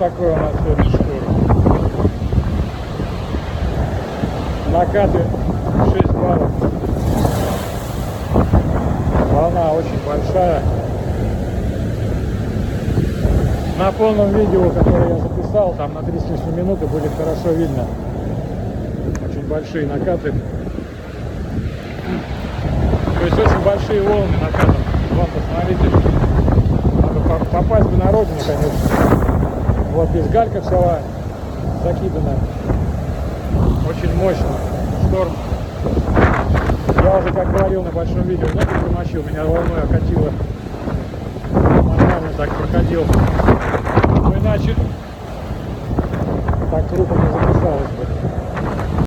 такой у нас сегодня шторм. Накаты 6 баллов. Волна очень большая. На полном видео, которое я записал, там на 3 с лишним минуты, будет хорошо видно. Очень большие накаты. То есть очень большие волны накатом. Вон, посмотрите. Надо попасть бы на родину, конечно. Вот здесь галька вся закидана. Очень мощно. Шторм. Я уже, как говорил на большом видео, ноги промочил, меня волной окатило. Нормально так проходил. Но иначе так круто не записалось бы.